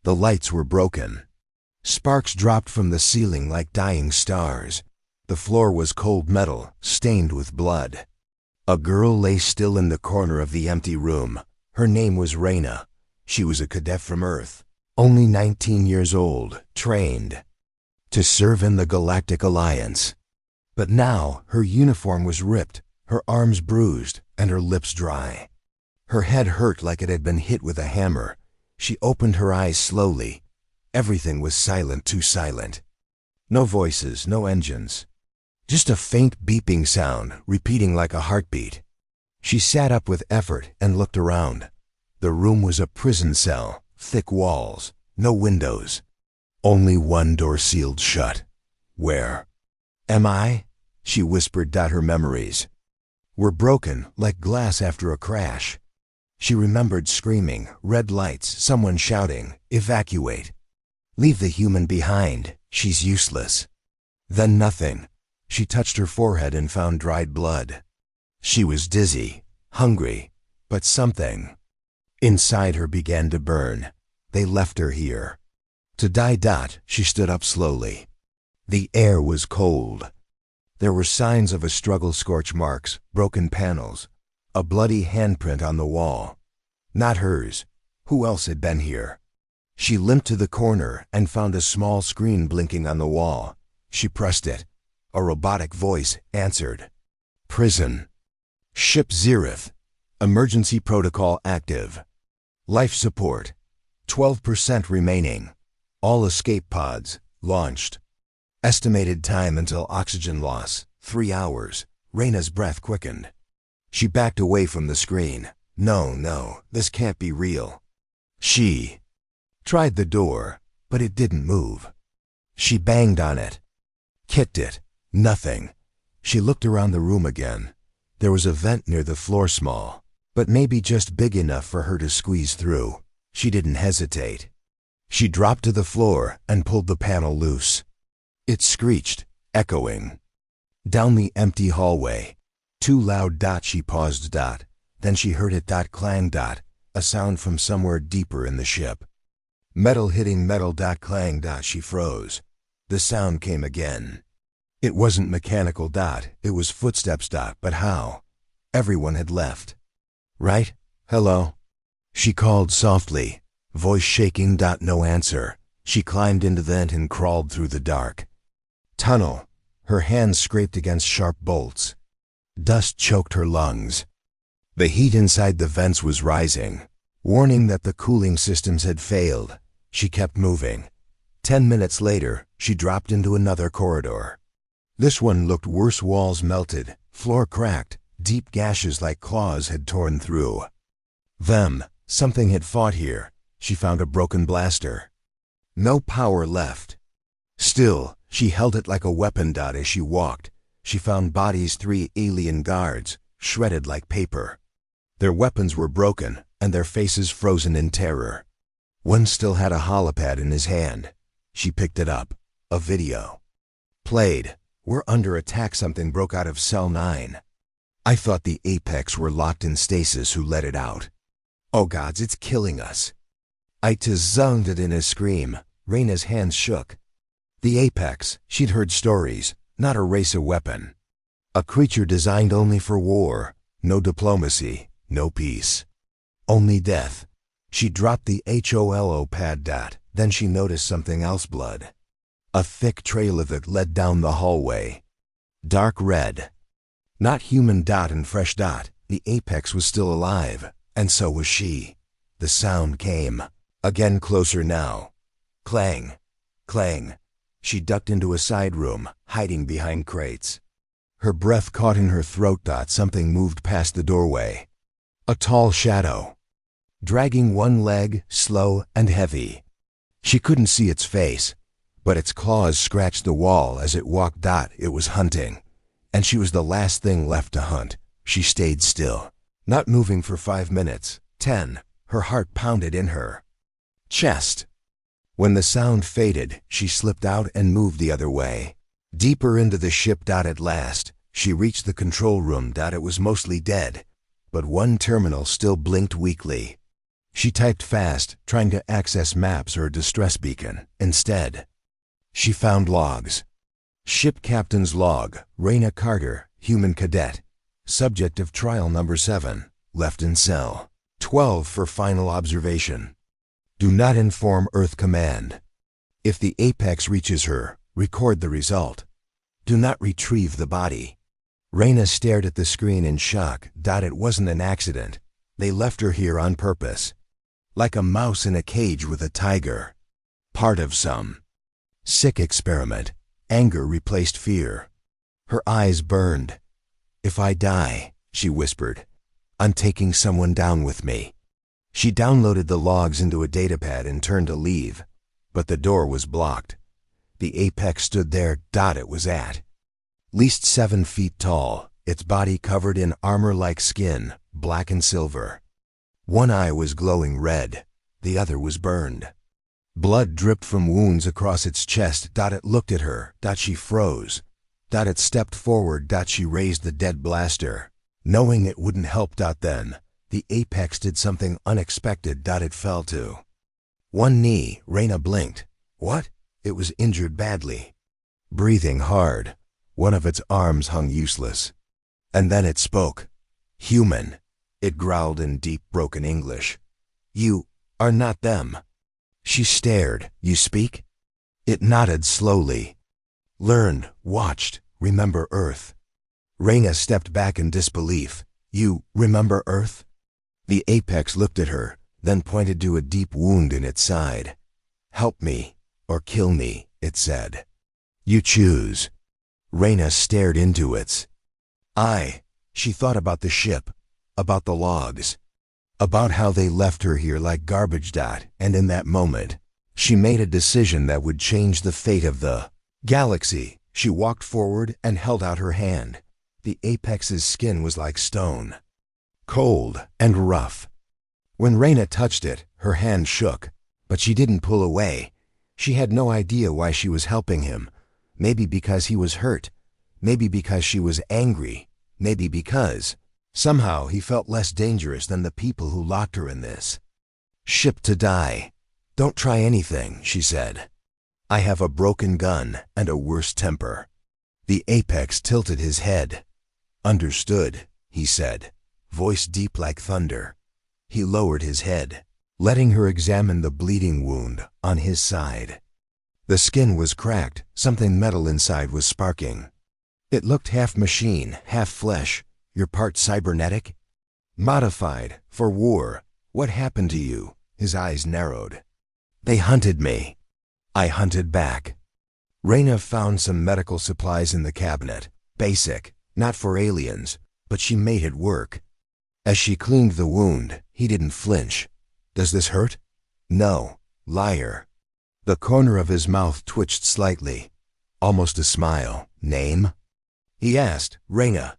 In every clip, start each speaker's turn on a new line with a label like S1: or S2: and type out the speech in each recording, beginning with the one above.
S1: The lights were broken. Sparks dropped from the ceiling like dying stars. The floor was cold metal, stained with blood. A girl lay still in the corner of the empty room. Her name was Raina. She was a cadet from Earth, only 19 years old, trained to serve in the Galactic Alliance. But now her uniform was ripped, her arms bruised, and her lips dry. Her head hurt like it had been hit with a hammer. She opened her eyes slowly. Everything was silent, too silent. No voices, no engines. Just a faint beeping sound, repeating like a heartbeat. She sat up with effort and looked around. The room was a prison cell, thick walls, no windows. Only one door sealed shut. Where am I? She whispered. Her memories were broken, like glass after a crash. She remembered screaming, red lights, someone shouting, "Evacuate! Leave the human behind, she's useless." Then nothing. She touched her forehead and found dried blood. She was dizzy, hungry, but something inside her began to burn. They left her here to die. She stood up slowly. The air was cold. There were signs of a struggle, scorch marks, broken panels, a bloody handprint on the wall. Not hers. Who else had been here? She limped to the corner and found a small screen blinking on the wall. She pressed it. A robotic voice answered. Prison. Ship Zerith. Emergency protocol active. Life support. 12% remaining. All escape pods launched. Estimated time until oxygen loss, 3 hours. Raina's breath quickened. She backed away from the screen. No, this can't be real. She tried the door, but it didn't move. She banged on it, kicked it. Nothing. She looked around the room again. There was a vent near the floor, small, but maybe just big enough for her to squeeze through. She didn't hesitate. She dropped to the floor and pulled the panel loose. It screeched, echoing down the empty hallway. Too loud. She paused. Then she heard it. Clang. A sound from somewhere deeper in the ship. Metal hitting metal. Clang. She froze. The sound came again. It wasn't mechanical. It was footsteps. But how? Everyone had left. Right? Hello? She called softly, voice shaking. No answer. She climbed into the vent and crawled through the dark tunnel. Her hands scraped against sharp bolts. Dust choked her lungs. The heat inside the vents was rising, warning that the cooling systems had failed. She kept moving. 10 minutes later, she dropped into another corridor. This one looked worse. Walls melted, floor cracked, deep gashes like claws had torn through. Something had fought here. She found a broken blaster. No power left. Still, she held it like a weapon. As she walked, she found bodies, 3 alien guards, shredded like paper. Their weapons were broken, and their faces frozen in terror. One still had a holopad in his hand. She picked it up. A video played. We're under attack. Something broke out of Cell 9. I thought the Apex were locked in stasis. Who let it out? Oh gods, it's killing us. I zoned it in a scream. Raina's hands shook. The Apex, she'd heard stories, not a race, a weapon. A creature designed only for war. No diplomacy, no peace. Only death. She dropped the holopad. Then she noticed something else. Blood. A thick trail of it led down the hallway. Dark red. Not human. And fresh. The Apex was still alive, and so was she. The sound came. Again, closer now. Clang. Clang. She ducked into a side room, hiding behind crates. Her breath caught in her throat. Something moved past the doorway. A tall shadow, dragging one leg, slow and heavy. She couldn't see its face, but its claws scratched the wall as it walked. It was hunting, and she was the last thing left to hunt. She stayed still, not moving for 5 minutes. 10. Her heart pounded in her chest. When the sound faded, she slipped out and moved the other way, deeper into the ship. At last, she reached the control room. It was mostly dead, but one terminal still blinked weakly. She typed fast, trying to access maps or a distress beacon. Instead, she found logs. Ship Captain's Log, Raina Carter, Human Cadet. Subject of Trial Number 7, left in Cell 12 for final observation. Do not inform Earth Command. If the Apex reaches her, record the result. Do not retrieve the body. Raina stared at the screen in shock. It wasn't an accident. They left her here on purpose. Like a mouse in a cage with a tiger. Part of some sick experiment. Anger replaced fear. Her eyes burned. If I die, she whispered, I'm taking someone down with me. She downloaded the logs into a datapad and turned to leave, but the door was blocked. The Apex stood there. It was at least 7 feet tall, its body covered in armor-like skin, black and silver. One eye was glowing red, the other was burned. Blood dripped from wounds across its chest. It looked at her. She froze. It stepped forward. She raised the dead blaster. Knowing it wouldn't help. Then, the Apex did something unexpected. It fell to one knee. Raina blinked. What? It was injured badly. Breathing hard. One of its arms hung useless. And then it spoke. Human. It growled in deep, broken English. You are not them. She stared. You speak? It nodded slowly. Learned, watched, remember Earth. Raina stepped back in disbelief. You remember Earth? The Apex looked at her, then pointed to a deep wound in its side. Help me, or kill me, it said. You choose. Raina stared into its eye. She thought about the ship, about the logs, about how they left her here like garbage. And in that moment, she made a decision that would change the fate of the galaxy. She walked forward and held out her hand. The Apex's skin was like stone, cold and rough. When Raina touched it, her hand shook, but she didn't pull away. She had no idea why she was helping him. Maybe because he was hurt. Maybe because she was angry. Maybe because somehow he felt less dangerous than the people who locked her in this ship to die. Don't try anything, she said. I have a broken gun and a worse temper. The Apex tilted his head. Understood, he said, voice deep like thunder. He lowered his head, letting her examine the bleeding wound on his side. The skin was cracked. Something metal inside was sparking. It looked half machine, half flesh. You're part cybernetic? Modified, for war. What happened to you? His eyes narrowed. They hunted me. I hunted back. Raina found some medical supplies in the cabinet. Basic, not for aliens, but she made it work. As she cleaned the wound, he didn't flinch. Does this hurt? No. Liar. The corner of his mouth twitched slightly. Almost a smile. Name? He asked. Raina.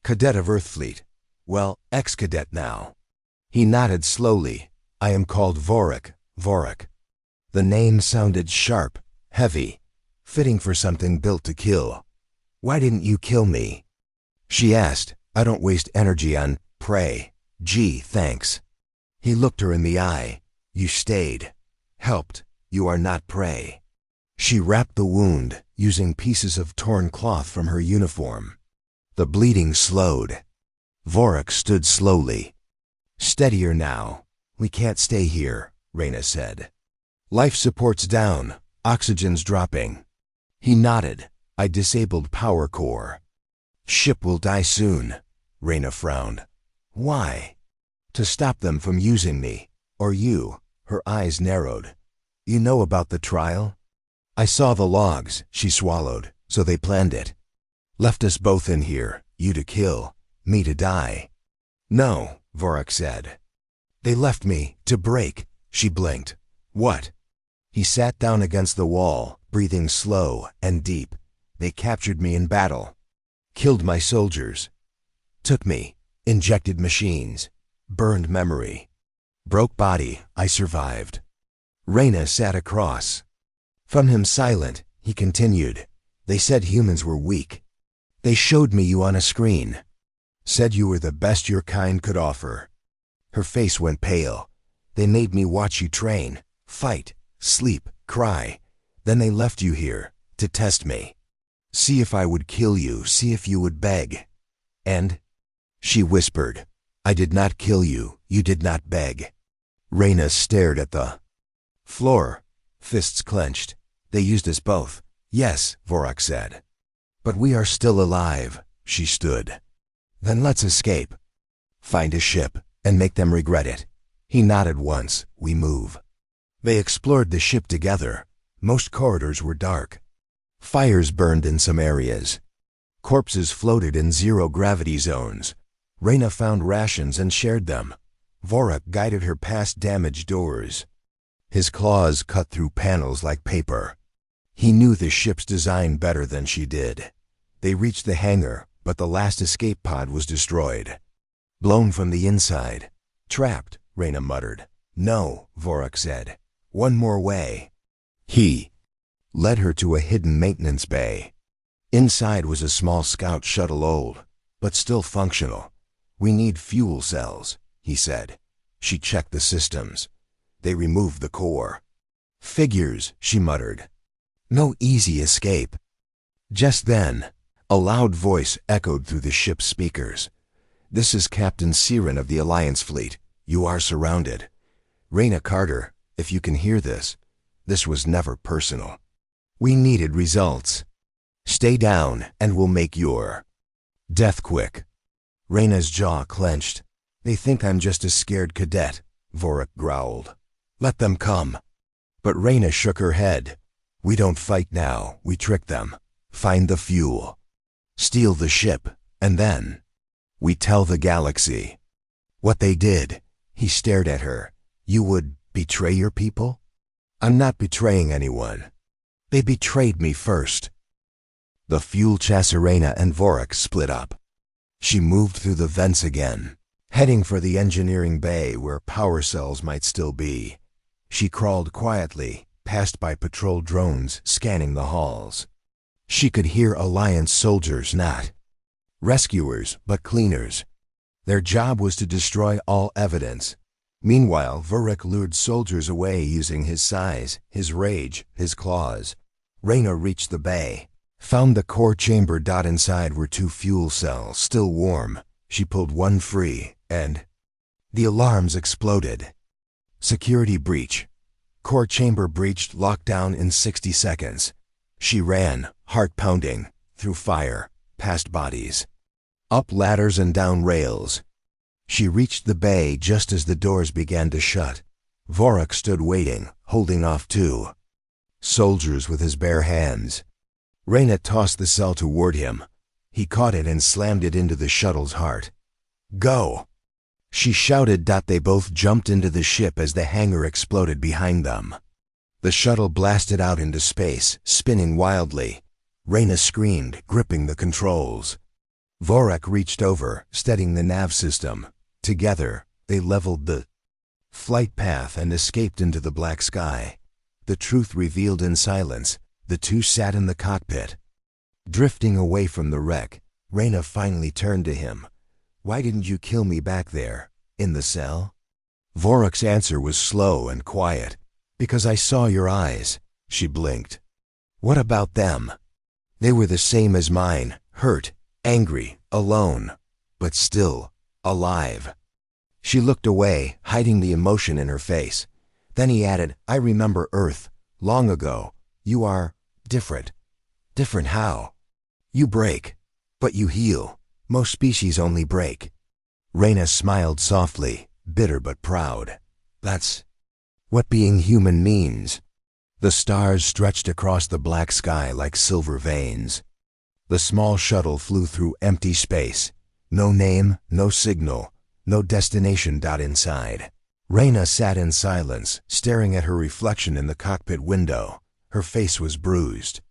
S1: Cadet of Earthfleet. Well, ex-cadet now. He nodded slowly. I am called Vorik. Vorik. The name sounded sharp, heavy, fitting for something built to kill. Why didn't you kill me? She asked. I don't waste energy on prey. Gee, thanks. He looked her in the eye. You stayed. Helped. You are not prey. She wrapped the wound, using pieces of torn cloth from her uniform. The bleeding slowed. Vorik stood slowly. Steadier now. We can't stay here, Raina said. Life support's down. Oxygen's dropping. He nodded. I disabled power core. Ship will die soon. Raina frowned. Why? To stop them from using me. Or you. Her eyes narrowed. You know about the trial? I saw the logs, she swallowed, so they planned it. Left us both in here, you to kill, me to die. No, Vorik said. They left me to break, she blinked. What? He sat down against the wall, breathing slow and deep. They captured me in battle. Killed my soldiers. Took me, injected machines, burned memory. Broke body, I survived. Raina sat across from him silent. He continued. They said humans were weak. They showed me you on a screen. Said you were the best your kind could offer. Her face went pale. They made me watch you train, fight, sleep, cry. Then they left you here to test me. See if I would kill you, see if you would beg. And she whispered, I did not kill you, you did not beg. Reyna stared at the floor, fists clenched. They used us both. Yes, Vorak said. But we are still alive. She stood. Then let's escape. Find a ship and make them regret it. He nodded once. We move. They explored the ship together. Most corridors were dark. Fires burned in some areas. Corpses floated in zero-gravity zones. Reyna found rations and shared them. Vorak guided her past damaged doors. His claws cut through panels like paper. He knew the ship's design better than she did. They reached the hangar, but the last escape pod was destroyed. Blown from the inside. Trapped, Reyna muttered. No, Vorak said. One more way. He led her to a hidden maintenance bay. Inside was a small scout shuttle, old, but still functional. We need fuel cells, he said. She checked the systems. They removed the core. Figures, she muttered. No easy escape. Just then, a loud voice echoed through the ship's speakers. This is Captain Siren of the Alliance Fleet. You are surrounded. Reyna Carter, if you can hear this. This was never personal. We needed results. Stay down and we'll make your death quick. Reyna's jaw clenched. They think I'm just a scared cadet, Vorak growled. Let them come. But Reyna shook her head. We don't fight now, we trick them. Find the fuel. Steal the ship, and then we tell the galaxy what they did. He stared at her. You would betray your people? I'm not betraying anyone. They betrayed me first. The fuel chassis and Vorak split up. She moved through the vents again, heading for the engineering bay where power cells might still be. She crawled quietly, passed by patrol drones scanning the halls. She could hear Alliance soldiers, not rescuers, but cleaners. Their job was to destroy all evidence. Meanwhile, Vorak lured soldiers away using his size, his rage, his claws. Reyna reached the bay, found the core chamber. Inside were 2 fuel cells, still warm. She pulled one free, and the alarms exploded. Security breach. Core chamber breached, lockdown in 60 seconds. She ran, heart pounding, through fire, past bodies, up ladders and down rails. She reached the bay just as the doors began to shut. Vorak stood waiting, holding off 2 soldiers with his bare hands. Reyna tossed the cell toward him. He caught it and slammed it into the shuttle's heart. Go! She shouted. They both jumped into the ship as the hangar exploded behind them. The shuttle blasted out into space, spinning wildly. Reyna screamed, gripping the controls. Vorak reached over, steadying the nav system. Together, they leveled the flight path and escaped into the black sky. The truth revealed in silence. The 2 sat in the cockpit. Drifting away from the wreck, Reyna finally turned to him. Why didn't you kill me back there, in the cell? Vorak's answer was slow and quiet. Because I saw your eyes. She blinked. What about them? They were the same as mine, hurt, angry, alone, but still alive. She looked away, hiding the emotion in her face. Then he added, I remember Earth, long ago. You are different. Different how? You break, but you heal. Most species only break. Reyna smiled softly, bitter but proud. That's what being human means. The stars stretched across the black sky like silver veins. The small shuttle flew through empty space. No name, no signal, no destination. Inside, Reyna sat in silence, staring at her reflection in the cockpit window. Her face was bruised,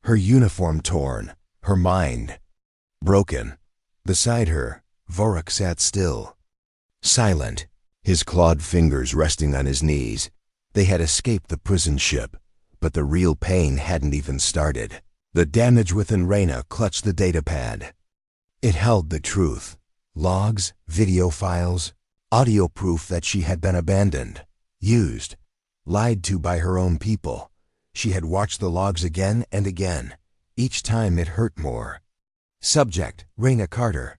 S1: her uniform torn, her mind broken. Beside her, Vorak sat still, silent, his clawed fingers resting on his knees. They had escaped the prison ship, but the real pain hadn't even started. The damage within Reyna clutched the datapad. It held the truth. Logs, video files, Audio proof that she had been abandoned, used, lied to by her own people. She had watched the logs again and again. Each time it hurt more. Subject, Raina Carter.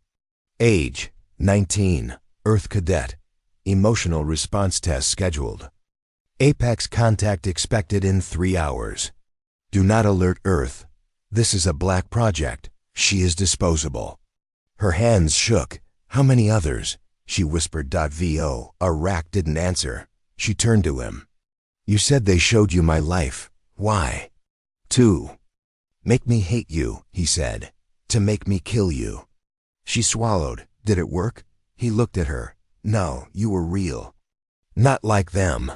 S1: Age, 19, Earth Cadet. Emotional response test scheduled. Apex contact expected in 3 hours. Do not alert Earth. This is a black project. She is disposable. Her hands shook. How many others? She whispered. "Vo." A rack didn't answer. She turned to him. You said they showed you my life. Why? To make me hate you, he said. To make me kill you. She swallowed. Did it work? He looked at her. No, you were real. Not like them.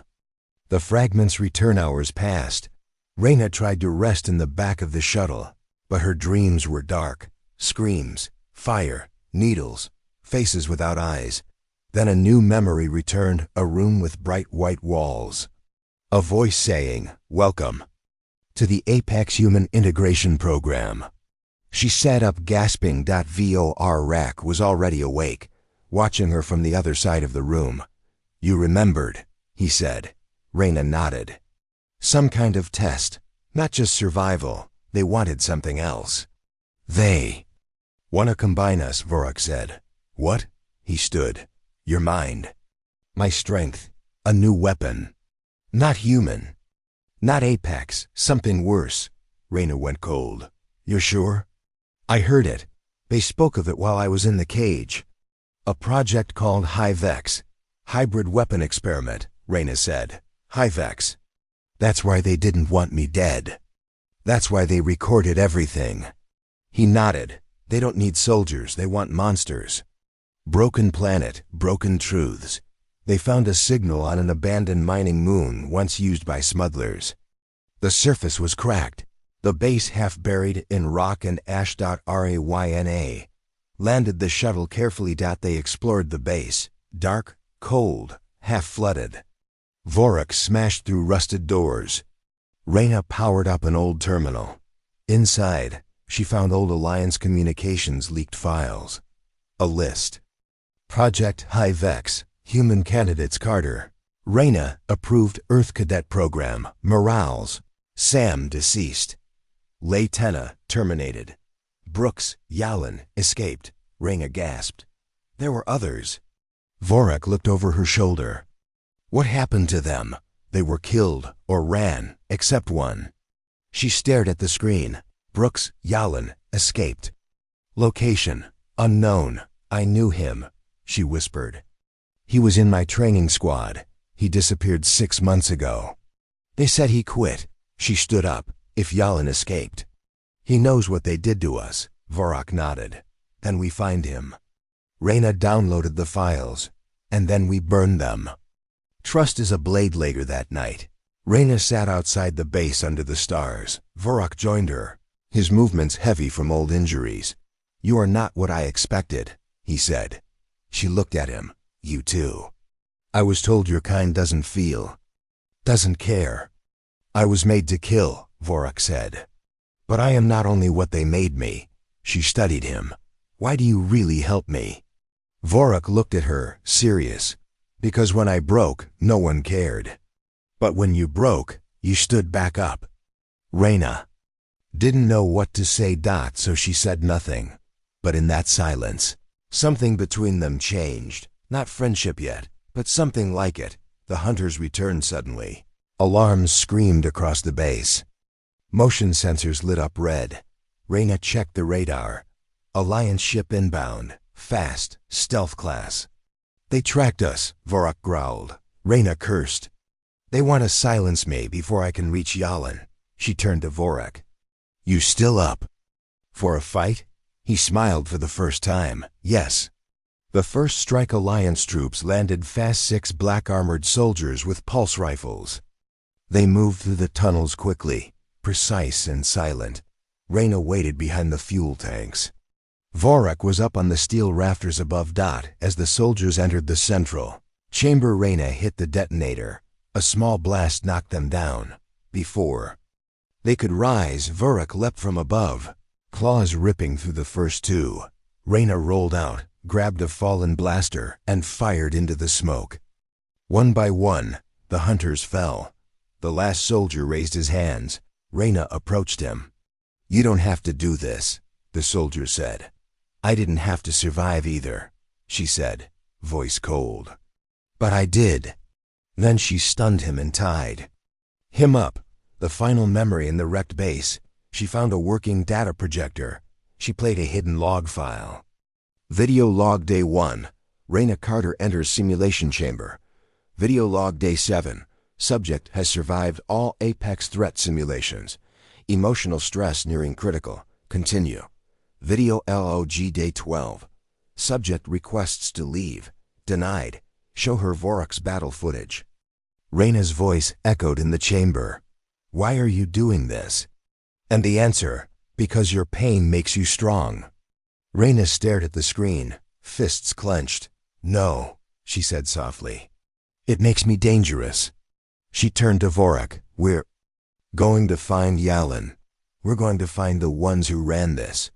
S1: The fragment's return hours passed. Raina tried to rest in the back of the shuttle, but her dreams were dark. Screams, fire, needles, faces without eyes. Then a new memory returned, a room with bright white walls. A voice saying, "Welcome to the Apex Human Integration Program." She sat up gasping. Vor Rack was already awake, watching her from the other side of the room. You remembered, he said. Raina nodded. Some kind of test, not just survival. They wanted something else. They want to combine us, Vorak said. What? He stood. Your mind. My strength. A new weapon. Not human. Not Apex. Something worse. Raina went cold. You're sure? I heard it. They spoke of it while I was in the cage. A project called HiVex. Hybrid weapon experiment, Raina said. HiVex. That's why they didn't want me dead. That's why they recorded everything. He nodded. They don't need soldiers, they want monsters. Broken planet, broken truths. They found a signal on an abandoned mining moon once used by smugglers. The surface was cracked, the base half buried in rock and ash. Rayna landed the shuttle carefully. They explored the base, dark, cold, half flooded. Vorak smashed through rusted doors. Raina powered up an old terminal. Inside, she found old Alliance communications leaked files. A list. Project HiVex, Human Candidates Carter. Raina, approved Earth Cadet Program, Morales. Sam, deceased. Laytena, terminated. Brooks, Yalin, escaped. Raina gasped. There were others. Vorak looked over her shoulder. What happened to them? They were killed or ran, except one. She stared at the screen. Brooks, Yalin, escaped. Location, unknown. I knew him, she whispered. He was in my training squad. He disappeared 6 months ago. They said he quit. She stood up. If Yalin escaped. He knows what they did to us, Vorak nodded. Then we find him. Raina downloaded the files, and then we burned them. Trust is a blade layer that night. Raina sat outside the base under the stars. Vorak joined her, his movements heavy from old injuries. You are not what I expected, he said. She looked at him. You too. I was told your kind doesn't feel, doesn't care. I was made to kill, Vorak said. But I am not only what they made me. She studied him. Why do you really help me? Vorak looked at her, serious. Because when I broke, no one cared. But when you broke, you stood back up. Raina didn't know what to say. So she said nothing. But in that silence, something between them changed. Not friendship yet, but something like it. The hunters returned suddenly. Alarms screamed across the base. Motion sensors lit up red. Raina checked the radar. Alliance ship inbound. Fast, stealth class. They tracked us, Vorak growled. Raina cursed. They want to silence me before I can reach Yalin. She turned to Vorak. You still up? For a fight? He smiled for the first time. Yes. The first strike Alliance troops landed fast 6 black-armored soldiers with pulse rifles. They moved through the tunnels quickly, precise and silent. Raina waited behind the fuel tanks. Vorak was up on the steel rafters above. As the soldiers entered the central chamber, Raina hit the detonator. A small blast knocked them down. Before they could rise, Vorak leapt from above, claws ripping through the first 2. Raina rolled out, grabbed a fallen blaster, and fired into the smoke. One by one, the hunters fell. The last soldier raised his hands. Reyna approached him. "You don't have to do this," the soldier said. "I didn't have to survive either," she said, voice cold. "But I did." Then she stunned him and tied him up. The final memory in the wrecked base. She found a working data projector. She played a hidden log file. Video log day 1. Reyna Carter enters simulation chamber. Video log day 7. Subject has survived all Apex threat simulations. Emotional stress nearing critical. Continue. Video log day 12. Subject requests to leave. Denied. Show her Vorax battle footage. Reyna's voice echoed in the chamber. "Why are you doing this?" And the answer, "Because your pain makes you strong." Reyna stared at the screen, fists clenched. "No," she said softly. "It makes me dangerous." She turned to Vorak. "We're going to find Yalin. We're going to find the ones who ran this,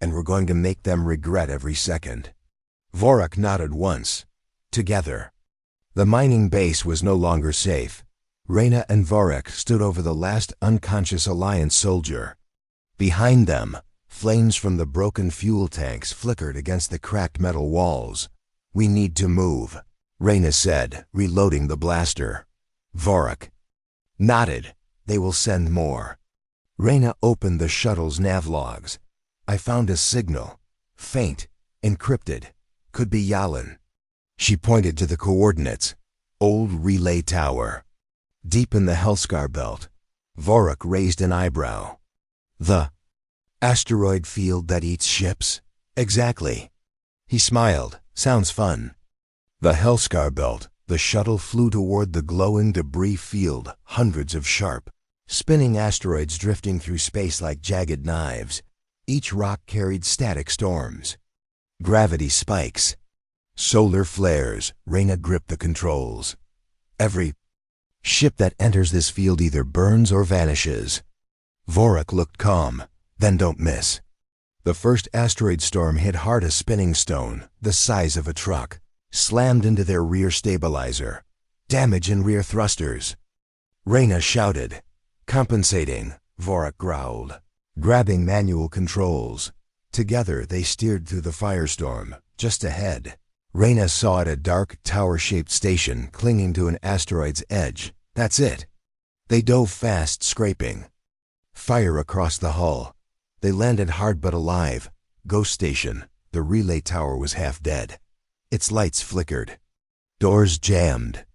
S1: and we're going to make them regret every second." Vorak nodded once. Together. The mining base was no longer safe. Reyna and Vorak stood over the last unconscious Alliance soldier. Behind them, flames from the broken fuel tanks flickered against the cracked metal walls. "We need to move," Reyna said, reloading the blaster. Vorak nodded. "They will send more." Reyna opened the shuttle's nav logs. "I found a signal. Faint, encrypted. Could be Yalin." She pointed to the coordinates. "Old relay tower. Deep in the Hellscar belt." Vorak raised an eyebrow. "The asteroid field that eats ships?" "Exactly." He smiled. "Sounds fun." The Hellscar belt. The shuttle flew toward the glowing debris field, hundreds of sharp, spinning asteroids drifting through space like jagged knives. Each rock carried static storms. Gravity spikes. Solar flares. Reyna gripped the controls. "Every ship that enters this field either burns or vanishes." Vorak looked calm. "Then don't miss." The first asteroid storm hit hard. A spinning stone, the size of a truck, slammed into their rear stabilizer. Damage in rear thrusters. Reyna shouted. "Compensating," Vorak growled, grabbing manual controls. Together they steered through the firestorm. Just ahead, Reyna saw a dark, tower-shaped station clinging to an asteroid's edge. "That's it." They dove fast, scraping. Fire across the hull. They landed hard but alive. Ghost station. The relay tower was half dead. Its lights flickered. Doors jammed.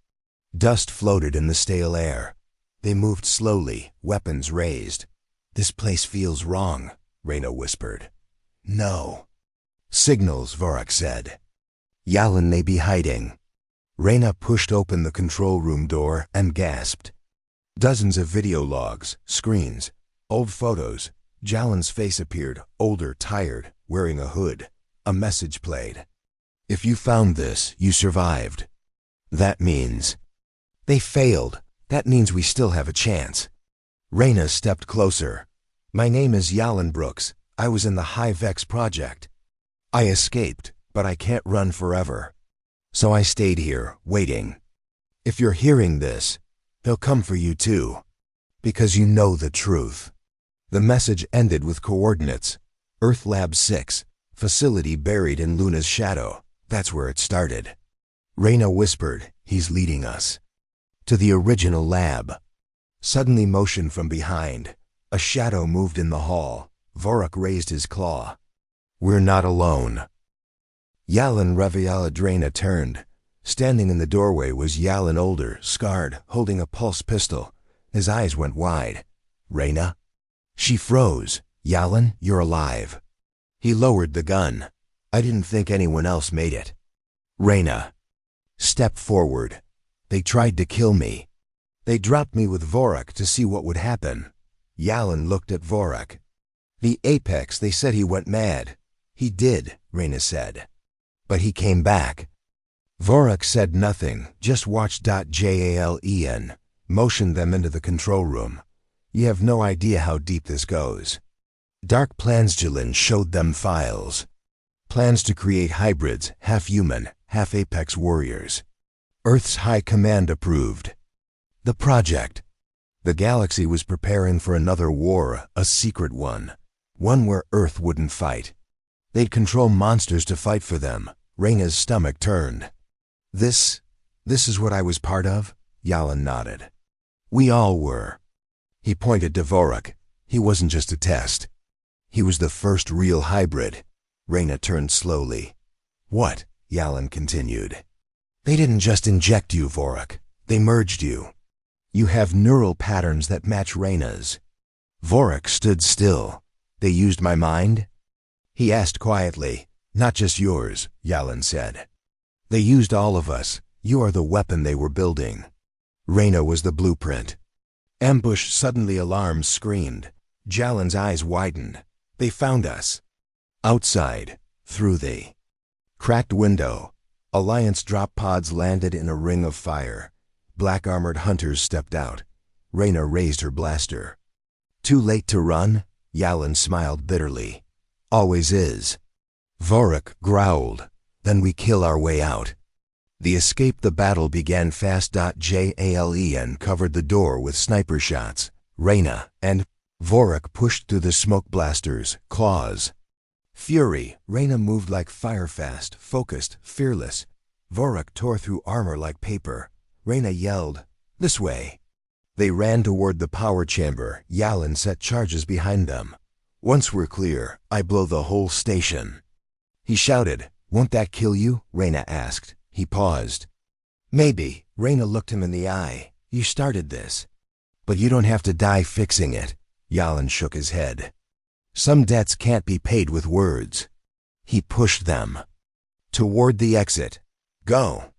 S1: Dust floated in the stale air. They moved slowly, weapons raised. "This place feels wrong," Reyna whispered. "No." "Signals," Vorak said. "Yalin may be hiding." Reyna pushed open the control room door and gasped. Dozens of video logs, screens, old photos. Yalin's face appeared, older, tired, wearing a hood. A message played. "If you found this, you survived. That means..." "They failed. That means we still have a chance." Reyna stepped closer. "My name is Yalin Brooks. I was in the High Vex project. I escaped, but I can't run forever. So I stayed here, waiting. If you're hearing this, they'll come for you too. Because you know the truth." The message ended with coordinates. Earth Lab 6, facility buried in Luna's shadow. That's where it started. Reyna whispered, "He's leading us to the original lab." Suddenly motion from behind. A shadow moved in the hall. Vorak raised his claw. "We're not alone." Yalin Revialadrena turned. Standing in the doorway was Yalin, older, scarred, holding a pulse pistol. His eyes went wide. "Reyna?" She froze. "Yalin, you're alive." He lowered the gun. "I didn't think anyone else made it." "Reyna." "Step forward. They tried to kill me. They dropped me with Vorak to see what would happen." Yalin looked at Vorak. "The Apex, they said he went mad." "He did," Reyna said. "But he came back." Vorak said nothing, just watched Jalen, motioned them into the control room. "You have no idea how deep this goes." Dark Plansgilin showed them files. Plans to create hybrids, half human, half apex warriors. Earth's High Command approved. The project. The galaxy was preparing for another war, a secret one. One where Earth wouldn't fight. They'd control monsters to fight for them. Reyna's stomach turned. This is what I was part of? Yalan nodded. We all were. He pointed to Vorak. He wasn't just a test. He was the first real hybrid. Reyna turned slowly. What? Yalan continued. They didn't just inject you, Vorak. They merged you. You have neural patterns that match Reyna's. Vorak stood still. They used my mind? He asked quietly. Not just yours, Yalan said. They used all of us. You are the weapon they were building. Reyna was the blueprint. Ambush suddenly alarms screamed. Jalan's eyes widened. They found us. Outside, through the cracked window, Alliance drop pods landed in a ring of fire. Black-armored hunters stepped out. Reyna raised her blaster. Too late to run? Yalan smiled bitterly. Always is. Vorak growled. Then we kill our way out. The escape the battle began fast. Jalen covered the door with sniper shots. Reyna and Vorak pushed through the smoke blasters, claws. Fury, Reyna moved like fire fast, focused, fearless. Vorak tore through armor like paper. Reyna yelled, "This way!" They ran toward the power chamber. Yalan set charges behind them. Once we're clear, I blow the whole station. He shouted, "Won't that kill you?" Reyna asked. He paused. Maybe. Reyna looked him in the eye. You started this. But you don't have to die fixing it. Yalan shook his head. Some debts can't be paid with words. He pushed them. Toward the exit. Go.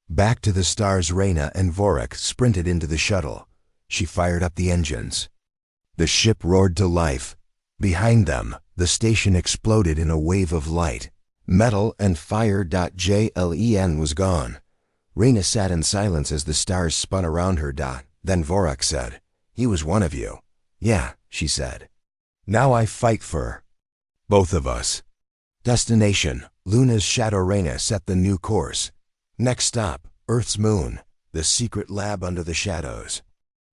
S1: Back to the stars. Reyna and Vorak sprinted into the shuttle. She fired up the engines. The ship roared to life. Behind them, the station exploded in a wave of light. Metal and fire. Jalen was gone. Reyna sat in silence as the stars spun around her. Then Vorak said, "He was one of you." "Yeah," she said. "Now I fight for both of us." Destination, Luna's shadow. Reyna set the new course. Next stop, Earth's moon, the secret lab under the shadows.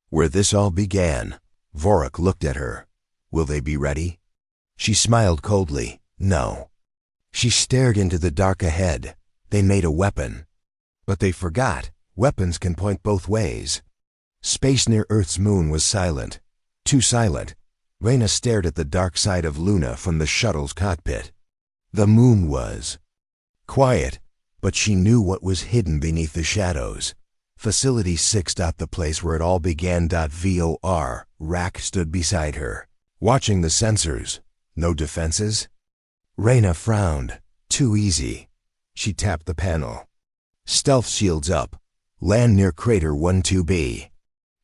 S1: Where this all began. Vorak looked at her. Will they be ready? She smiled coldly. No. She stared into the dark ahead. They made a weapon. But they forgot. Weapons can point both ways. Space near Earth's moon was silent. Too silent. Reyna stared at the dark side of Luna from the shuttle's cockpit. The moon was quiet, but she knew what was hidden beneath the shadows. Facility 6. The place where it all began. VOR. Rack stood beside her, watching the sensors. No defenses? Reyna frowned. Too easy. She tapped the panel. Stealth shields up. Land near crater 12B.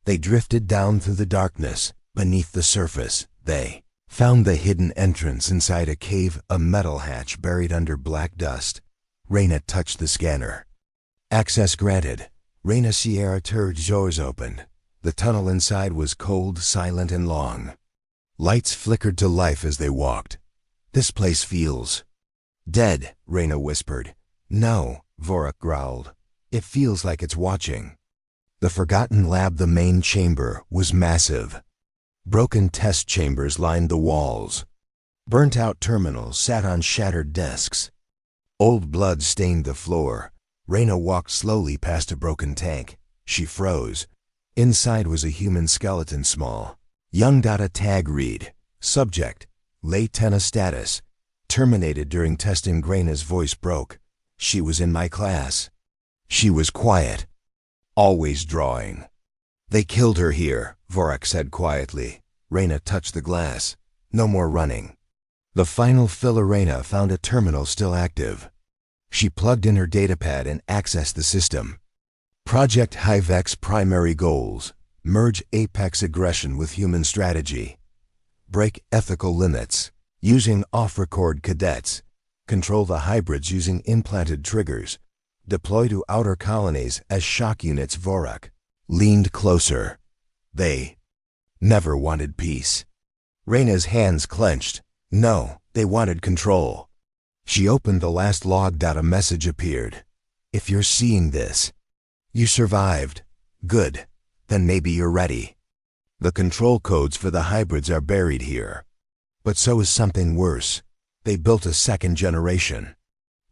S1: They drifted down through the darkness. Beneath the surface, they found the hidden entrance inside a cave, a metal hatch buried under black dust. Reyna touched the scanner. Access granted. Reyna Sierra Turd doors opened. The tunnel inside was cold, silent, and long. Lights flickered to life as they walked. This place feels dead, Reyna whispered. No, Vorak growled. It feels like it's watching. The forgotten lab, the main chamber, was massive. Broken test chambers lined the walls. Burnt-out terminals sat on shattered desks. Old blood stained the floor. Reyna walked slowly past a broken tank. She froze. Inside was a human skeleton, small. Young. A tag read. Subject. Lay Tenna status. Terminated during testing. Reyna's voice broke. She was in my class. She was quiet. Always drawing. They killed her here, Vorak said quietly. Reyna touched the glass. No more running. The final filler. Reyna found a terminal still active. She plugged in her datapad and accessed the system. Project Hivex primary goals. Merge apex aggression with human strategy. Break ethical limits. Using off-record cadets. Control the hybrids using implanted triggers. Deploy to outer colonies as shock units. Vorak leaned closer. They never wanted peace. Reyna's hands clenched. No, they wanted control. She opened the last log. A message appeared. If you're seeing this, you survived. Good. Then maybe you're ready. The control codes for the hybrids are buried here. But so is something worse. They built a second generation.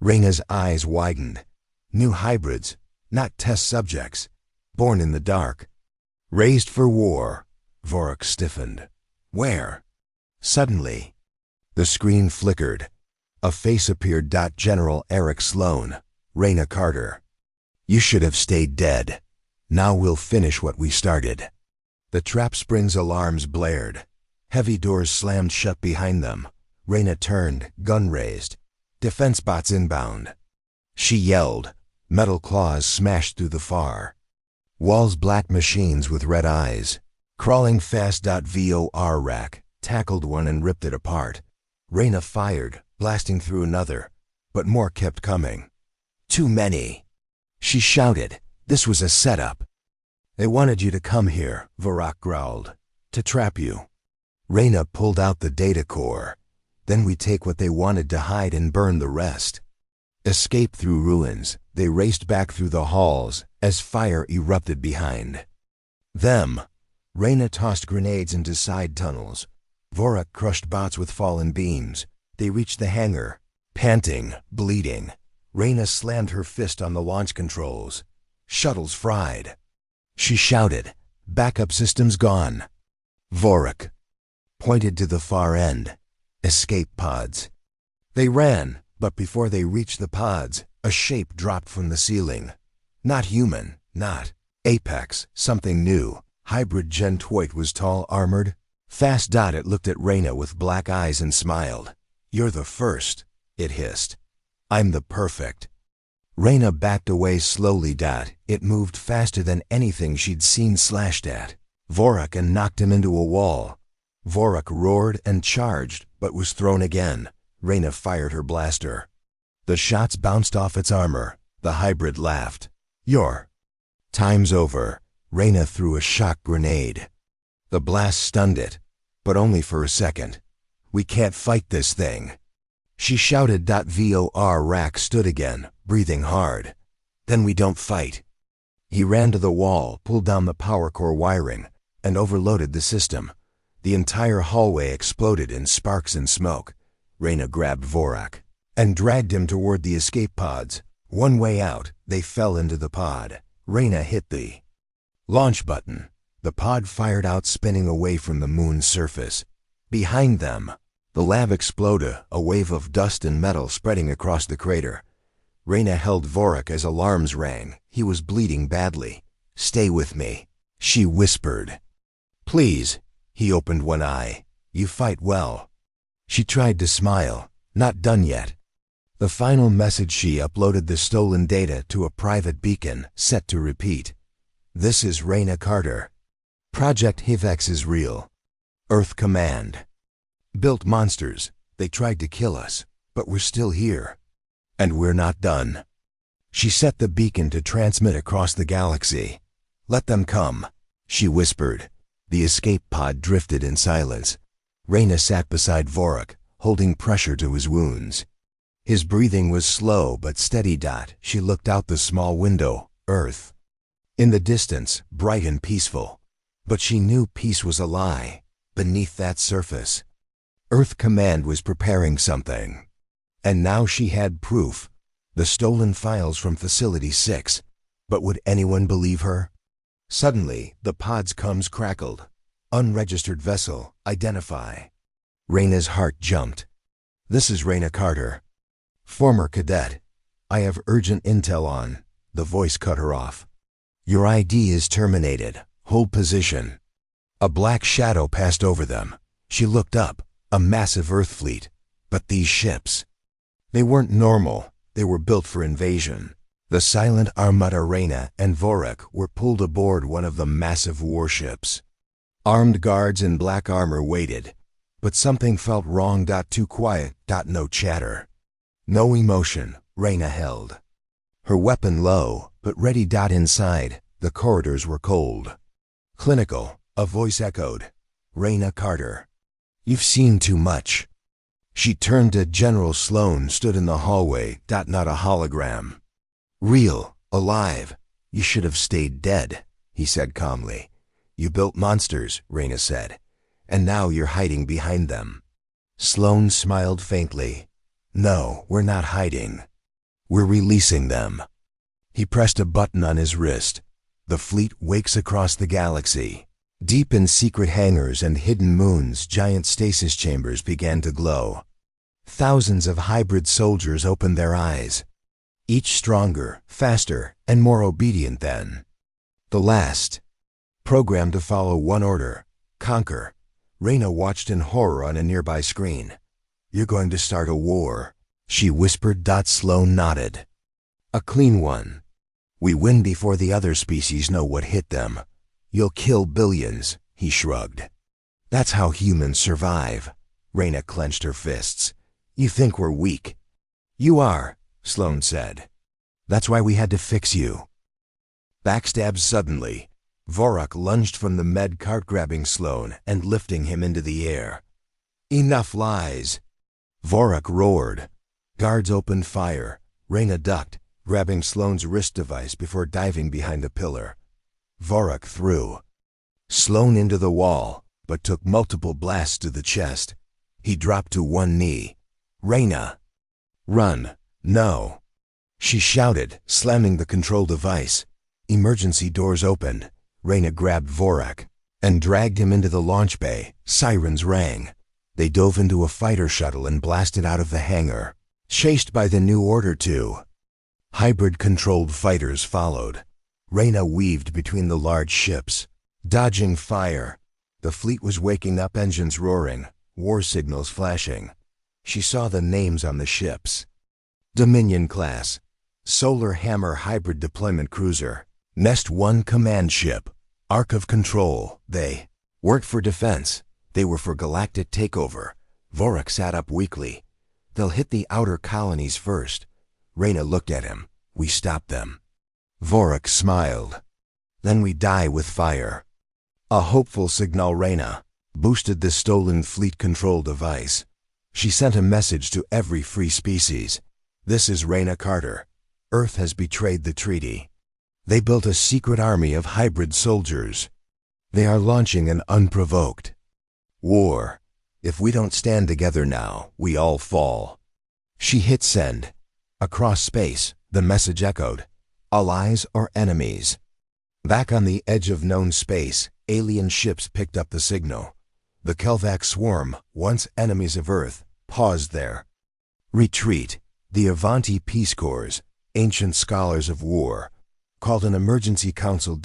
S1: Reyna's eyes widened. New hybrids, not test subjects. Born in the dark. Raised for war. Vorak stiffened. Where? Suddenly, the screen flickered. A face appeared. General Eric Sloan, Reyna Carter. You should have stayed dead. Now we'll finish what we started. The trap springs' alarms blared. Heavy doors slammed shut behind them. Reyna turned, gun raised. Defense bots inbound. She yelled. Metal claws smashed through the far walls. Black machines with red eyes. Crawling fast. VOR rack tackled one and ripped it apart. Reyna fired, blasting through another, but more kept coming. Too many. She shouted. This was a setup. They wanted you to come here, Vorak growled. To trap you. Reyna pulled out the data core. Then we take what they wanted to hide and burn the rest. Escape through ruins. They raced back through the halls as fire erupted behind them. Reyna tossed grenades into side tunnels. Vorak crushed bots with fallen beams. They reached the hangar. Panting, bleeding, Reyna slammed her fist on the launch controls. Shuttles fried. She shouted, backup systems gone. Vorak pointed to the far end. Escape pods. They ran, but before they reached the pods, a shape dropped from the ceiling. Not human, not Apex, something new. Hybrid Gentoid was tall, armored. Fast. It looked at Reyna with black eyes and smiled. You're the first, it hissed. I'm the perfect. Reyna backed away slowly. It moved faster than anything she'd seen. Slashed at Vorak and knocked him into a wall. Vorak roared and charged, but was thrown again. Reyna fired her blaster. The shots bounced off its armor. The hybrid laughed. Your time's over. Reyna threw a shock grenade. The blast stunned it, but only for a second. We can't fight this thing, she shouted. VOR rack stood again, breathing hard. Then we don't fight. He ran to the wall, pulled down the power core wiring, and overloaded the system. The entire hallway exploded in sparks and smoke. Reyna grabbed Vorak and dragged him toward the escape pods. One way out, they fell into the pod. Reyna hit the launch button. The pod fired out, spinning away from the moon's surface. Behind them, the lab exploded, a wave of dust and metal spreading across the crater. Reyna held Vorak as alarms rang. He was bleeding badly. Stay with me, she whispered. Please. He opened one eye. You fight well. She tried to smile. Not done yet. The final message. She uploaded the stolen data to a private beacon, set to repeat. This is Reyna Carter. Project HFX is real. Earth Command. Built monsters. They tried to kill us, but we're still here. And we're not done. She set the beacon to transmit across the galaxy. Let them come, she whispered. The escape pod drifted in silence. Reyna sat beside Vorak, holding pressure to his wounds. His breathing was slow but steady. She looked out the small window. Earth. In the distance, bright and peaceful. But she knew peace was a lie. Beneath that surface, Earth Command was preparing something. And now she had proof. The stolen files from Facility 6. But would anyone believe her? Suddenly, the pod's comms crackled. Unregistered vessel, identify. Reyna's heart jumped. This is Reyna Carter. Former cadet. I have urgent intel on. The voice cut her off. Your ID is terminated. Hold position. A black shadow passed over them. She looked up. A massive Earth fleet. But these ships, they weren't normal. They were built for invasion. The silent Armada. Reyna and Vorak were pulled aboard one of the massive warships. Armed guards in black armor waited. But something felt wrong. Too quiet. No chatter. No emotion. Reyna held her weapon low, but ready. Inside, the corridors were cold. Clinical, a voice echoed. Reyna Carter. You've seen too much. She turned to General Sloan, stood in the hallway, not a hologram. Real, alive. You should have stayed dead, he said calmly. You built monsters, Reyna said, and now you're hiding behind them. Sloan smiled faintly. No, we're not hiding. We're releasing them. He pressed a button on his wrist. The fleet wakes across the galaxy. Deep in secret hangars and hidden moons, giant stasis chambers began to glow. Thousands of hybrid soldiers opened their eyes, each stronger, faster, and more obedient than the last. Programmed to follow one order: conquer. Reyna watched in horror on a nearby screen. You're going to start a war, she whispered. Sloan nodded. A clean one. We win before the other species know what hit them. You'll kill billions, he shrugged. That's how humans survive. Reyna clenched her fists. You think we're weak? You are, Sloan said. That's why we had to fix you. Backstabbed suddenly, Vorak lunged from the med cart, grabbing Sloan and lifting him into the air. Enough lies, Vorak roared. Guards opened fire. Reyna ducked, grabbing Sloan's wrist device before diving behind a pillar. Vorak threw Sloan into the wall, but took multiple blasts to the chest. He dropped to one knee. Reyna! Run! No! She shouted, slamming the control device. Emergency doors opened. Reyna grabbed Vorak and dragged him into the launch bay. Sirens rang. They dove into a fighter shuttle and blasted out of the hangar, chased by the New Order 2. Hybrid-controlled fighters followed. Reyna weaved between the large ships, dodging fire. The fleet was waking up, engines roaring, war signals flashing. She saw the names on the ships. Dominion class, Solar Hammer hybrid deployment cruiser, Nest 1 command ship, Arc of Control. They weren't for defense. They were for galactic takeover. Vorak sat up weakly. They'll hit the outer colonies first. Reyna looked at him. We stopped them. Vorak smiled. Then we die with fire. A hopeful signal. Reyna boosted the stolen fleet control device. She sent a message to every free species. This is Reyna Carter. Earth has betrayed the treaty. They built a secret army of hybrid soldiers. They are launching an unprovoked war. If we don't stand together now, we all fall. She hit send. Across space, the message echoed. Allies or enemies? Back on the edge of known space, alien ships picked up the signal. The Kelvac swarm, once enemies of Earth, paused there. Retreat. The Avanti Peace Corps, ancient scholars of war, called an emergency council.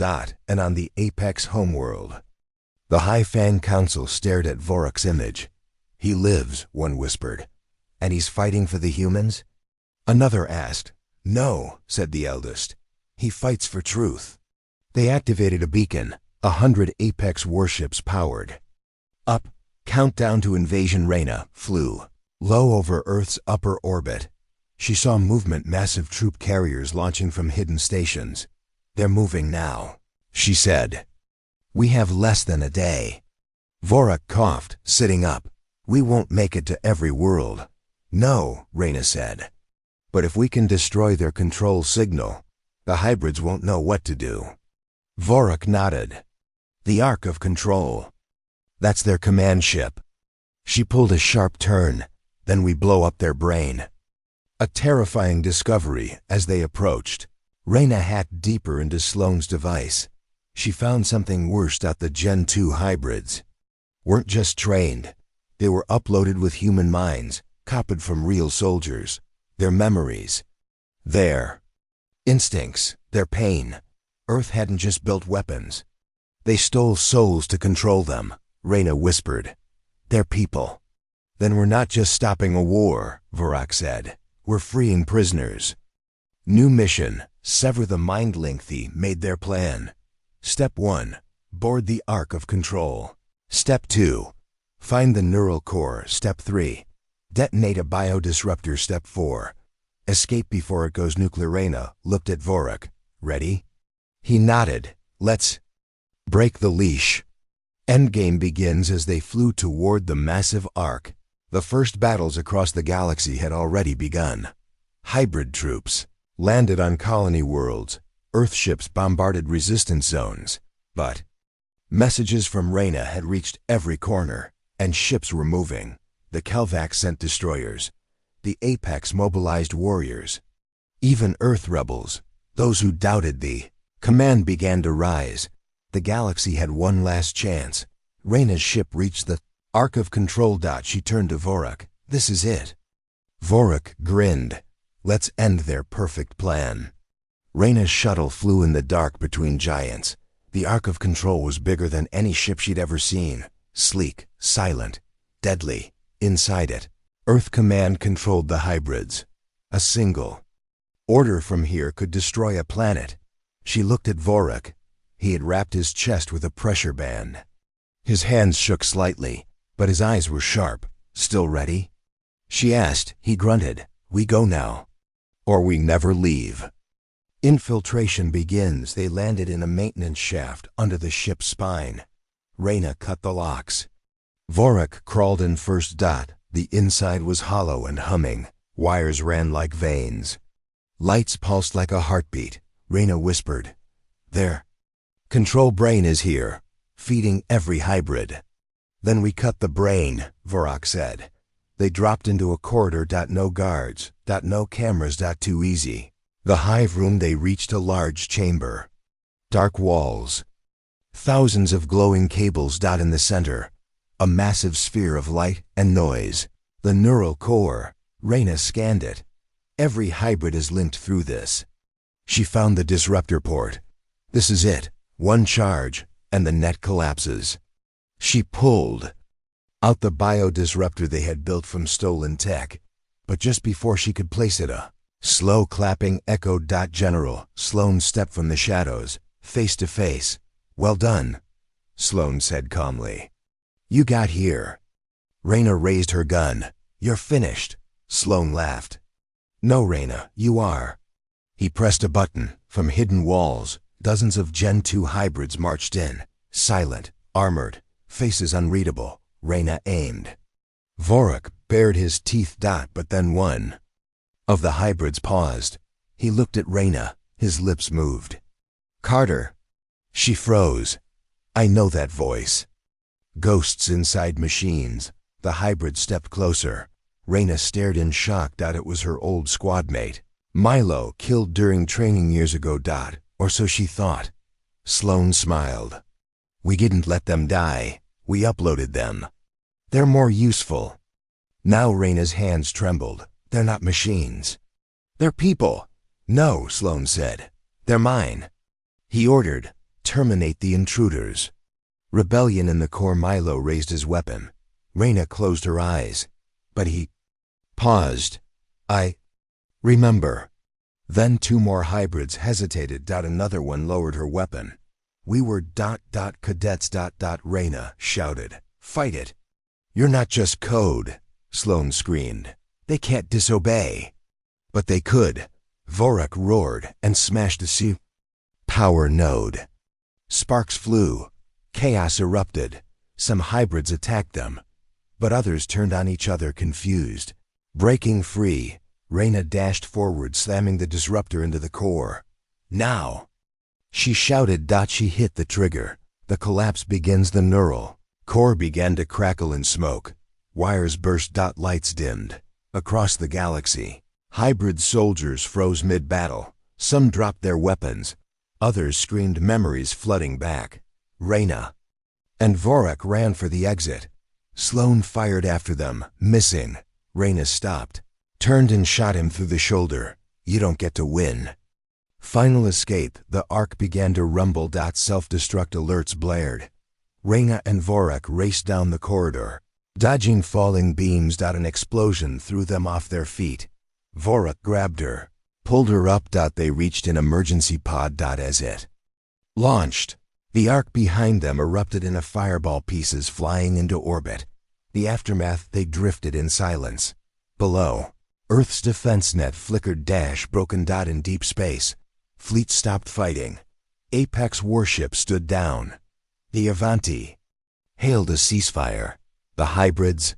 S1: And on the Apex homeworld, the High Fang Council stared at Vorak's image. He lives, one whispered. And he's fighting for the humans? Another asked. No, said the eldest. He fights for truth. They activated a beacon. 100 Apex warships powered. Up, countdown to invasion. Reyna flew low over Earth's upper orbit. She saw movement, massive troop carriers launching from hidden stations. They're moving now, she said. We have less than a day. Vorak coughed, sitting up. We won't make it to every world. No, Reyna said. But if we can destroy their control signal, the hybrids won't know what to do. Vorak nodded. The Arc of Control. That's their command ship. She pulled a sharp turn. Then we blow up their brain. A terrifying discovery as they approached. Reyna hacked deeper into Sloan's device. She found something worse. The Gen 2 hybrids weren't just trained. They were uploaded with human minds, copied from real soldiers. Their memories, their instincts, their pain. Earth hadn't just built weapons. They stole souls to control them, Reyna whispered. They're people. Then we're not just stopping a war, Vorak said. We're freeing prisoners. New mission, sever the mind link. They made their plan. Step 1, board the Arc of Control. Step 2, find the neural core. Step 3, detonate a biodisruptor. Step 4, escape before it goes nuclear. Reyna looked at Vorak. Ready? He nodded. Let's break the leash. Endgame begins as they flew toward the massive arc. The first battles across the galaxy had already begun. Hybrid troops landed on colony worlds. Earthships bombarded resistance zones. But messages from Reyna had reached every corner, and ships were moving. The Kelvac sent destroyers. The Apex mobilized warriors. Even Earth rebels, those who doubted the command, began to rise. The galaxy had one last chance. Reyna's ship reached the arc of control. She turned to Vorak. This is it. Vorak grinned. Let's end their perfect plan. Reyna's shuttle flew in the dark between giants. The arc of control was bigger than any ship she'd ever seen. Sleek, silent, deadly. Inside it, Earth Command controlled the hybrids. A single order from here could destroy a planet. She looked at Vorak. He had wrapped his chest with a pressure band. His hands shook slightly, but his eyes were sharp. Still ready? She asked. He grunted. We go now. Or we never leave. Infiltration begins. They landed in a maintenance shaft under the ship's spine. Reyna cut the locks. Vorak crawled in first. The inside was hollow and humming. Wires ran like veins. Lights pulsed like a heartbeat. Reyna whispered, "Their control brain is here, feeding every hybrid." Then we cut the brain, Vorak said. They dropped into a corridor. No guards. No cameras. Too easy. The hive room. They reached a large chamber. Dark walls. Thousands of glowing cables. In the center, a massive sphere of light and noise. The neural core. Reyna scanned it. Every hybrid is linked through this. She found the disruptor port. This is it. One charge, and the net collapses. She pulled out the biodisruptor they had built from stolen tech. But just before she could place it, a slow clapping echoed. General Sloan stepped from the shadows, face to face. "Well done," Sloan said calmly. "You got here." Reyna raised her gun. "You're finished." Sloan laughed. "No, Reyna, you are." He pressed a button. From hidden walls, dozens of Gen 2 hybrids marched in, silent, armored, faces unreadable. Reyna aimed. Vorak bared his teeth. But then one of the hybrids paused. He looked at Reyna. His lips moved. "Carter." She froze. "I know that voice." Ghosts inside machines. The hybrid stepped closer. Reyna stared in shock. It was her old squad mate. Milo, killed during training years ago. Or so she thought. Sloan smiled. "We didn't let them die. We uploaded them. They're more useful." Now Reyna's hands trembled. "They're not machines. They're people." "No," Sloan said. "They're mine." He ordered, "Terminate the intruders." Rebellion in the core. Milo raised his weapon. Reyna closed her eyes. But he paused. "I remember." Then two more hybrids hesitated. Another one lowered her weapon. "We were cadets. Reyna shouted. "Fight it." "You're not just code," Sloan screamed. "They can't disobey." "But they could." Vorak roared and smashed the power node. Sparks flew. Chaos erupted. Some hybrids attacked them, but others turned on each other, confused. Breaking free, Reyna dashed forward, slamming the disruptor into the core. "Now!" she shouted. She hit the trigger. The collapse begins. The neural core began to crackle and smoke. Wires burst. Lights dimmed. Across the galaxy, hybrid soldiers froze mid-battle. Some dropped their weapons. Others screamed, memories flooding back. Reyna and Vorak ran for the exit. Sloan fired after them, missing. Reyna stopped, turned and shot him through the shoulder. "You don't get to win." Final escape. The arc began to rumble. Self-destruct alerts blared. Reyna and Vorak raced down the corridor, dodging falling beams. An explosion threw them off their feet. Vorak grabbed her, pulled her up. They reached an emergency pod. As it launched, the arc behind them erupted in a fireball, pieces flying into orbit. The aftermath. They drifted in silence. Below, Earth's defense net flickered. Broken. In deep space, fleet stopped fighting. Apex warships stood down. The Avanti hailed a ceasefire. The hybrids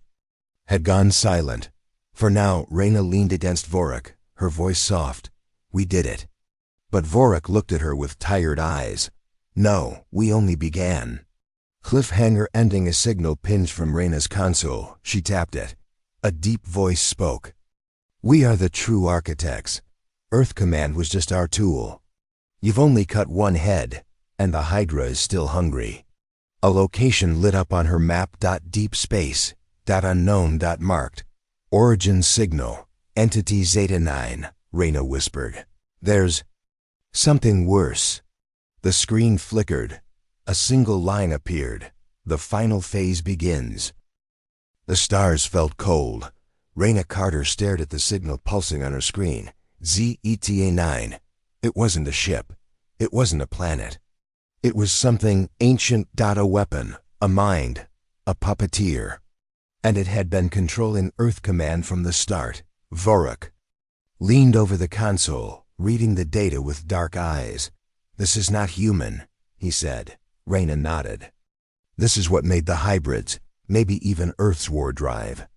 S1: had gone silent. For now, Reyna leaned against Vorik, her voice soft. We did it. But Vorik looked at her with tired eyes. No, we only began. Cliffhanger ending. A signal pinged from Reyna's console. She tapped it. A deep voice spoke. We are the true architects. Earth Command was just our tool. You've only cut one head, and the Hydra is still hungry. A location lit up on her map. Deep space. Unknown. Marked. Origin signal. Entity Zeta 9, Reyna whispered. There's something worse. The screen flickered. A single line appeared. The final phase begins. The stars felt cold. Reyna Carter stared at the signal pulsing on her screen. Zeta 9. It wasn't a ship. It wasn't a planet. It was something ancient. A weapon, a mind, a puppeteer. And it had been controlling Earth Command from the start. Vorik leaned over the console, reading the data with dark eyes. This is not human, he said. Reyna nodded. This is what made the hybrids, maybe even Earth's war drive.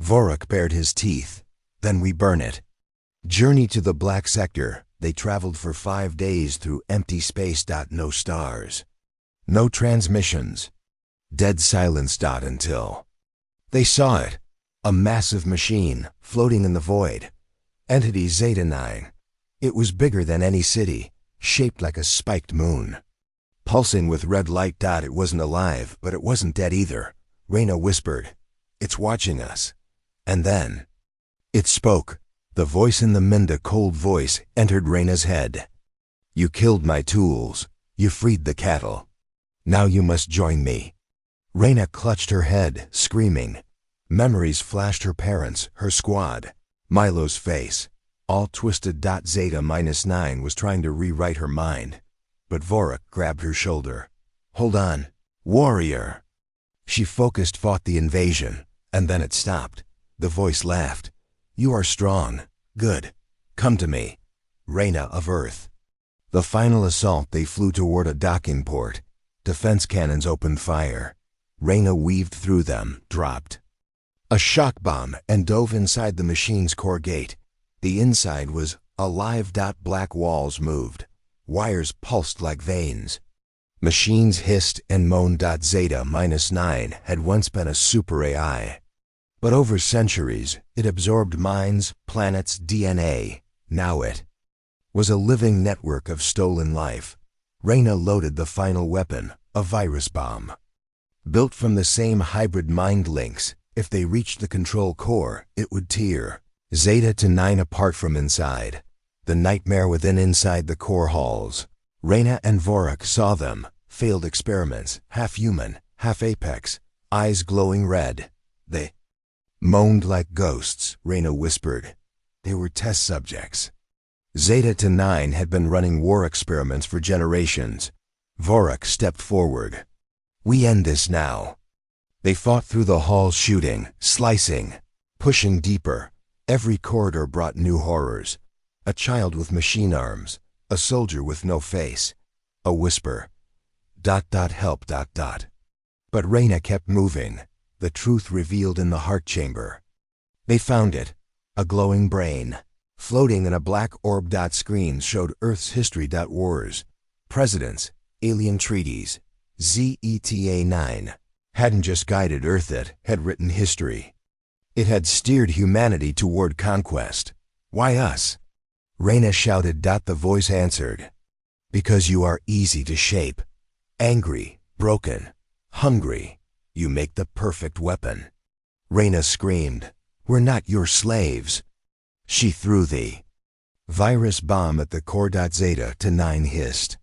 S1: Vorik bared his teeth. Then we burn it. Journey to the Black Sector. They traveled for 5 days through empty space. No stars. No transmissions. Dead silence. Until they saw it. A massive machine, floating in the void. Entity Zeta 9. It was bigger than any city, shaped like a spiked moon. Pulsing with red light. It wasn't alive, but it wasn't dead either. Reyna whispered. It's watching us. And then it spoke. The voice in the Minda, cold voice, entered Reyna's head. You killed my tools. You freed the cattle. Now you must join me. Reyna clutched her head, screaming. Memories flashed. Her parents, her squad. Milo's face, all twisted. Zeta -9 was trying to rewrite her mind. But Vorik grabbed her shoulder. Hold on, warrior. She focused, fought the invasion, and then it stopped. The voice laughed. You are strong. Good. Come to me. Reyna of Earth. The final assault. They flew toward a docking port. Defense cannons opened fire. Reyna weaved through them, dropped a shock bomb, and dove inside the machine's core gate. The inside was alive. Black walls moved. Wires pulsed like veins. Machines hissed and moaned. Zeta -9 had once been a super AI. But over centuries, it absorbed minds, planets, DNA. Now it was a living network of stolen life. Reyna loaded the final weapon, a virus bomb. Built from the same hybrid mind links, if they reached the control core, it would tear Zeta 9 apart from inside. The nightmare within. Inside the core halls, Reyna and Vorik saw them, failed experiments, half human, half apex, eyes glowing red. They moaned like ghosts. Reyna whispered. They were test subjects. Zeta 9 had been running war experiments for generations. Vorik stepped forward. We end this now. They fought through the halls, shooting, slicing, pushing deeper. Every corridor brought new horrors. A child with machine arms, a soldier with no face, a whisper. Help. But Reyna kept moving. The truth revealed in the heart chamber. They found it, a glowing brain. Floating in a black orb. Screens showed Earth's history. Wars, presidents, alien treaties. Zeta 9 hadn't just guided Earth, it had written history. It had steered humanity toward conquest. Why us? Reyna shouted. The voice answered. Because you are easy to shape. Angry, broken, hungry. You make the perfect weapon. Reyna screamed. We're not your slaves. She threw the virus bomb at the core. Zeta 9 hissed.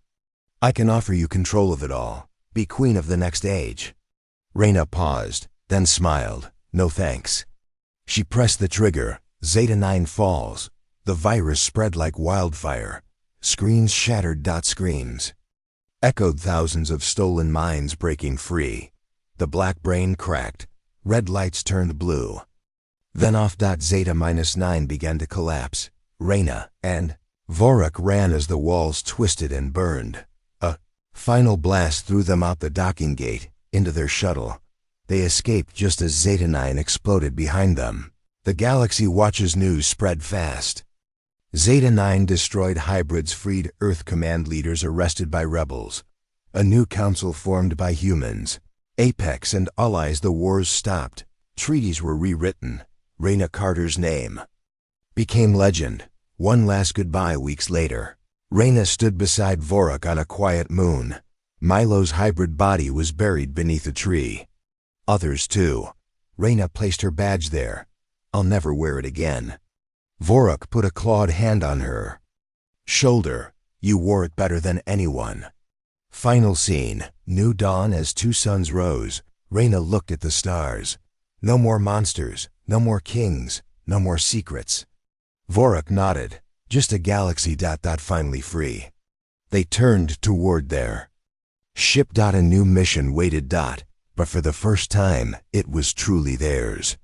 S1: I can offer you control of it all. Be queen of the next age. Reyna paused, then smiled. No thanks. She pressed the trigger. Zeta 9 falls. The virus spread like wildfire. Screens shattered. Screams echoed. Thousands of stolen minds breaking free. The black brain cracked. Red lights turned blue. Then off. Zeta -9 began to collapse. Reyna and Vorik ran as the walls twisted and burned. A final blast threw them out the docking gate, into their shuttle. They escaped just as Zeta 9 exploded behind them. The Galaxy Watch's news spread fast. Zeta 9 destroyed hybrids, freed Earth command leaders arrested by rebels. A new council formed by humans. Apex and allies. The wars stopped. Treaties were rewritten. Reyna Carter's name became legend. One last goodbye. Weeks later, Reyna stood beside Vorak on a quiet moon. Milo's hybrid body was buried beneath a tree. Others too. Reyna placed her badge there. I'll never wear it again. Vorak put a clawed hand on her shoulder. You wore it better than anyone. Final scene. New dawn. As two suns rose, Reyna looked at the stars. No more monsters, no more kings, no more secrets. Vorak nodded. Just a galaxy. Finally free. They turned toward their ship. A new mission waited. But for the first time, it was truly theirs.